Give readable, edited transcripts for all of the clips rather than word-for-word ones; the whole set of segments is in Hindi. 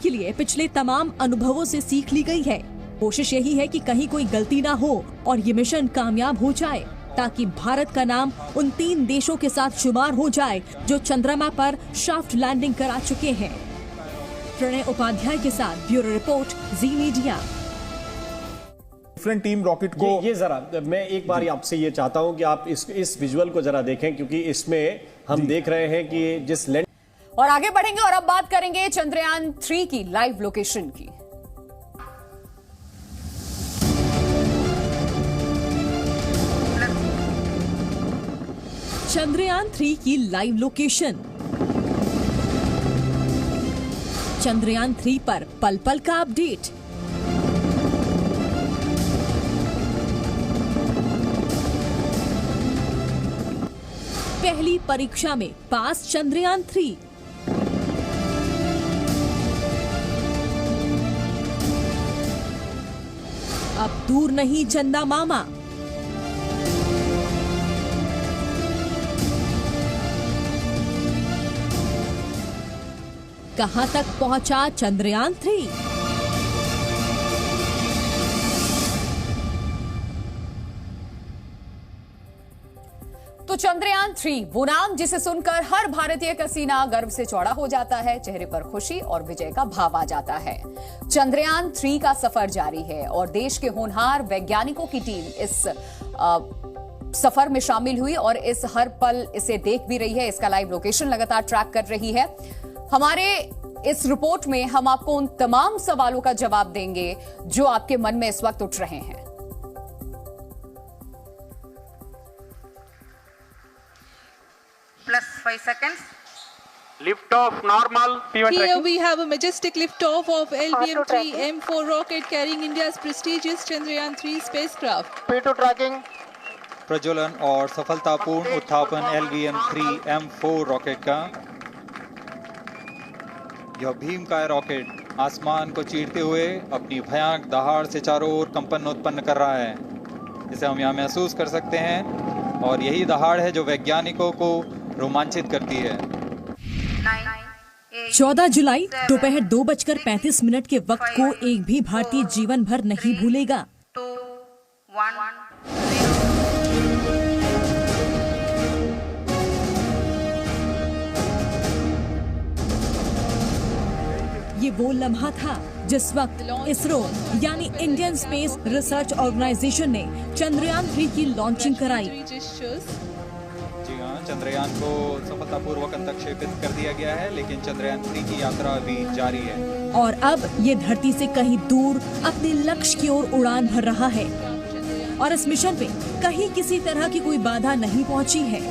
के लिए पिछले तमाम अनुभवों से सीख ली गई है। कोशिश यही है कि कहीं कोई गलती ना हो और ये मिशन कामयाब हो जाए, ताकि भारत का नाम उन 3 देशों के साथ शुमार हो जाए जो चंद्रमा पर सॉफ्ट लैंडिंग करा चुके हैं। प्रणय उपाध्याय के साथ ब्यूरो रिपोर्ट, जी मीडिया। डिफरेंट टीम रॉकेट को ये जरा मैं एक बार आपसे ये चाहता हूं कि आप इस विजुअल को जरा देखें, क्योंकि इसमें हम देख रहे हैं कि जिस लैंड और आगे बढ़ेंगे और अब बात करेंगे चंद्रयान 3 की लाइव लोकेशन की। चंद्रयान 3 की लाइव लोकेशन। चंद्रयान 3 पर पल पल का अपडेट। पहली परीक्षा में पास चंद्रयान 3। अब दूर नहीं चंदा मामा। कहां तक पहुंचा चंद्रयान 3? तो चंद्रयान 3 वो नाम जिसे सुनकर हर भारतीय का सीना गर्व से चौड़ा हो जाता है, चेहरे पर खुशी और विजय का भाव आ जाता है। चंद्रयान 3 का सफर जारी है और देश के होनहार वैज्ञानिकों की टीम इस सफर में शामिल हुई और इस हर पल इसे देख भी रही है। इसका लाइव लोकेशन लगातार ट्रैक कर रही है। हमारे इस रिपोर्ट में हम आपको उन तमाम सवालों का जवाब देंगे जो आपके मन में इस वक्त उठ रहे हैं। +5 seconds. Lift off normal. P1 Here tracking. we have a majestic liftoff of LBM-3 M4 rocket carrying India's prestigious Chandrayaan 3 spacecraft. P2 tracking. प्रज्वलन और सफलतापूर्ण उत्थापन LBM-3 M4 रॉकेट का। यह भीमकाय रॉकेट आसमान को चीरते हुए अपनी भयानक दहाड़ से चारों ओर कंपन उत्पन्न कर रहा है। इसे हम यहाँ महसूस कर सकते हैं और यही दहाड़ है जो वैज्ञानिकों को रोमांचित करती है। 14 जुलाई दोपहर 2:35 के वक्त को एक भी भारतीय जीवन भर नहीं भूलेगा। 2, 1. ये वो लम्हा था जिस वक्त इसरो यानी इंडियन स्पेस रिसर्च ऑर्गेनाइजेशन ने चंद्रयान 3 की लॉन्चिंग कराई। जी हाँ, चंद्रयान को सफलतापूर्वक अंतक्षेपित कर दिया गया है, लेकिन चंद्रयान 3 की यात्रा अभी जारी है और अब ये धरती से कहीं दूर अपने लक्ष्य की ओर उड़ान भर रहा है और इस मिशन पे कहीं किसी तरह की कोई बाधा नहीं पहुंची है।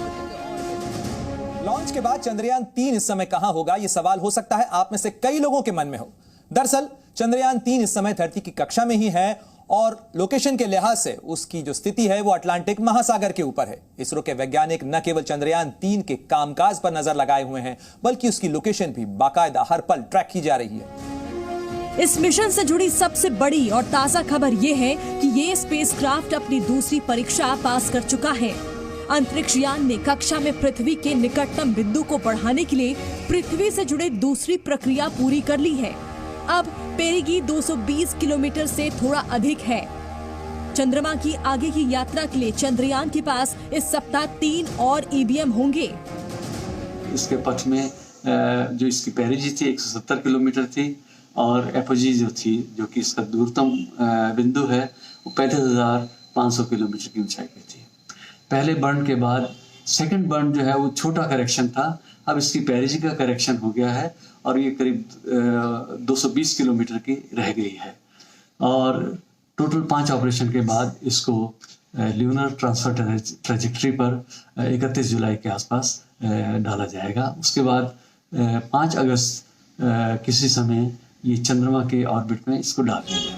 लॉन्च के बाद चंद्रयान 3 इस समय कहां होगा, यह सवाल हो सकता है आप में से कई लोगों के मन में हो। दरअसल चंद्रयान 3 इस समय धरती की कक्षा में ही है और लोकेशन के लिहाज से उसकी जो स्थिति है वो अटलांटिक महासागर के ऊपर है। इसरो के वैज्ञानिक न केवल चंद्रयान 3 के कामकाज पर नजर लगाए हुए हैं, बल्कि उसकी लोकेशन भी बाकायदा हर पल ट्रैक की जा रही है। इस मिशन से जुड़ी सबसे बड़ी और ताजा खबर यह है कि ये स्पेसक्राफ्ट अपनी दूसरी परीक्षा पास कर चुका है। अंतरिक्ष यान ने कक्षा में पृथ्वी के निकटतम बिंदु को बढ़ाने के लिए पृथ्वी से जुड़े दूसरी प्रक्रिया पूरी कर ली है। अब पेरिगी 220 किलोमीटर से थोड़ा अधिक है। चंद्रमा की आगे की यात्रा के लिए चंद्रयान के पास इस सप्ताह 3 और ईवीएम होंगे। इसके पथ में जो इसकी पेरिजी थी 170 किलोमीटर थी और एपोजी जो थी, जो कि इसका दूरतम बिंदु है, वो 35,500 किलोमीटर की ऊंचाई पे थी। पहले बर्न के बाद सेकंड बर्न जो है वो छोटा करेक्शन था। अब इसकी पेरिजी का करेक्शन हो गया है और ये करीब 220 किलोमीटर की रह गई है और टोटल 5 ऑपरेशन के बाद इसको ल्यूनर ट्रांसफर ट्रेजेक्टरी पर 31 जुलाई के आसपास डाला जाएगा। उसके बाद 5 अगस्त किसी समय ये चंद्रमा के ऑर्बिट में इसको डाल देंगे।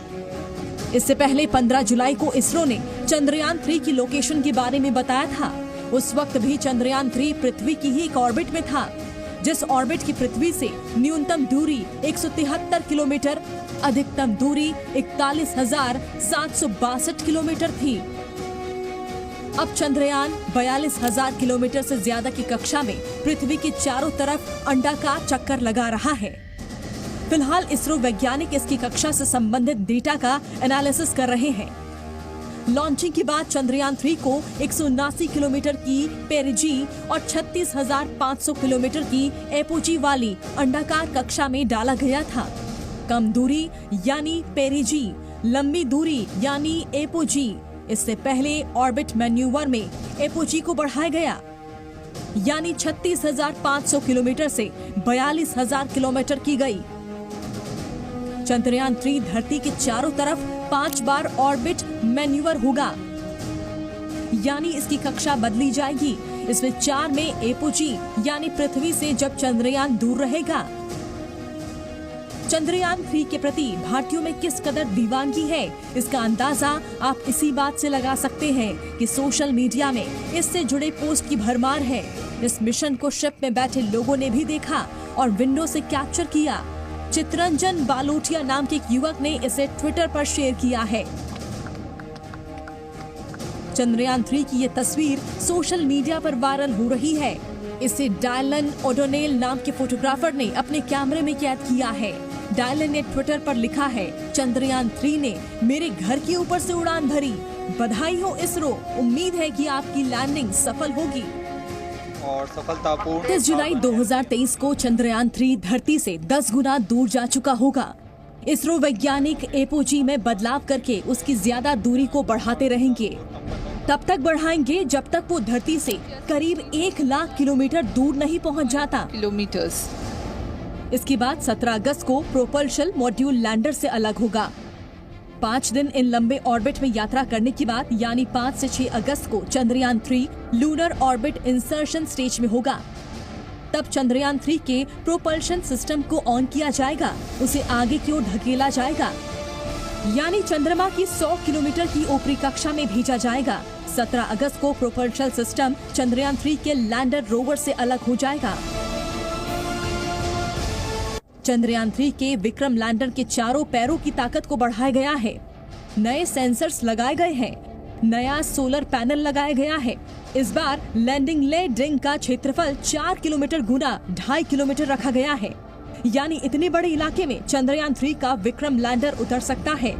इससे पहले 15 जुलाई को इसरो ने चंद्रयान 3 की लोकेशन के बारे में बताया था। उस वक्त भी चंद्रयान 3 पृथ्वी की ही एक ऑर्बिट में था, जिस ऑर्बिट की पृथ्वी से न्यूनतम दूरी 173 किलोमीटर, अधिकतम दूरी 41,762 किलोमीटर थी। अब चंद्रयान 42,000 किलोमीटर से ज्यादा की कक्षा में पृथ्वी के चारों तरफ अंडाकार चक्कर लगा रहा है। फिलहाल इसरो वैज्ञानिक इसकी कक्षा से संबंधित डेटा का एनालिसिस कर रहे हैं। लॉन्चिंग के बाद चंद्रयान 3 को 179 किलोमीटर की पेरिजी और 36,500 किलोमीटर की एपोजी वाली अंडाकार कक्षा में डाला गया था। कम दूरी यानी पेरिजी, लंबी दूरी यानी एपोजी। इससे पहले ऑर्बिट मैन्यूवर में एपोजी को बढ़ाया गया, यानी 36,500 किलोमीटर से 42,000 किलोमीटर की गई। चंद्रयान 3 धरती के चारों तरफ 5 बार ऑर्बिट मैन्यूवर होगा, यानी इसकी कक्षा बदली जाएगी। इसमें 4 में एपोजी यानी पृथ्वी से जब चंद्रयान दूर रहेगा। चंद्रयान 3 के प्रति भारतीयों में किस कदर दीवानगी है, इसका अंदाजा आप इसी बात से लगा सकते हैं कि सोशल मीडिया में इससे जुड़े पोस्ट की भरमार है। इस मिशन को शिप में बैठे लोगों ने भी देखा और विंडो से कैप्चर किया। चित्रंजन बालोटिया नाम के एक युवक ने इसे ट्विटर पर शेयर किया है। चंद्रयान 3 की ये तस्वीर सोशल मीडिया पर वायरल हो रही है। इसे डायलन ओडोनेल नाम के फोटोग्राफर ने अपने कैमरे में कैद किया है। डायलन ने ट्विटर पर लिखा है, चंद्रयान 3 ने मेरे घर के ऊपर से उड़ान भरी। बधाई हो इसरो, उम्मीद है कि आपकी लैंडिंग सफल होगी। और सफलतापूर्ण 30 जुलाई 2023 को चंद्रयान 3 धरती से 10 गुना दूर जा चुका होगा। इसरो वैज्ञानिक एपोजी में बदलाव करके उसकी ज्यादा दूरी को बढ़ाते रहेंगे। तब तक बढ़ाएंगे जब तक वो धरती से करीब 1 लाख किलोमीटर दूर नहीं पहुंच जाता। kilometers. इसके बाद 17 अगस्त को प्रोपल्शन मॉड्यूल लैंडर से अलग होगा। 5 दिन इन लंबे ऑर्बिट में यात्रा करने के बाद यानी 5 से 6 अगस्त को Chandrayaan 3 lunar orbit insertion stage में होगा। तब चंद्रयान 3 के प्रोपल्शन सिस्टम को ऑन किया जाएगा, उसे आगे की ओर ढकेला जाएगा, यानी चंद्रमा की 100 किलोमीटर की ऊपरी कक्षा में भेजा जाएगा। 17 अगस्त को प्रोपल्शन सिस्टम चंद्रयान 3 के लैंडर रोवर से अलग हो जाएगा। चंद्रयान 3 के विक्रम लैंडर के चारों पैरों की ताकत को बढ़ाया गया है। नए सेंसर्स लगाए गए हैं, नया सोलर पैनल लगाया गया है। इस बार लैंडिंग लेडिंग का क्षेत्रफल 4 किलोमीटर गुना 2.5 किलोमीटर रखा गया है, यानी इतने बड़े इलाके में चंद्रयान 3 का विक्रम लैंडर उतर सकता है।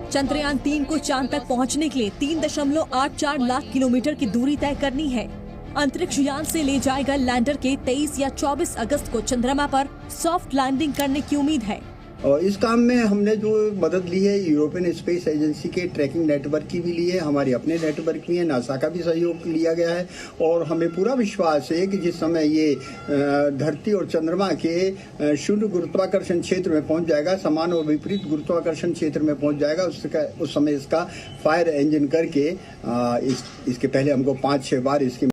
चंद्रयान 3 को चांद तक पहुंचने के लिए 3.84 लाख किलोमीटर की दूरी तय करनी है। अंतरिक्ष यान से ले जाएगा लैंडर के 23 या 24 अगस्त को चंद्रमा पर सॉफ्ट लैंडिंग करने की उम्मीद है। और इस काम में हमने जो मदद ली है यूरोपियन स्पेस एजेंसी के ट्रैकिंग नेटवर्क की भी ली है, हमारे अपने नेटवर्क भी है, नासा का भी सहयोग लिया गया है। और हमें पूरा विश्वास है कि जिस समय ये धरती और चंद्रमा के शून्य गुरुत्वाकर्षण क्षेत्र में पहुंच जाएगा, समान और विपरीत गुरुत्वाकर्षण क्षेत्र में पहुंच जाएगा, उस समय इसका फायर इंजन करके इसके पहले हमको 5-6 बार इसकी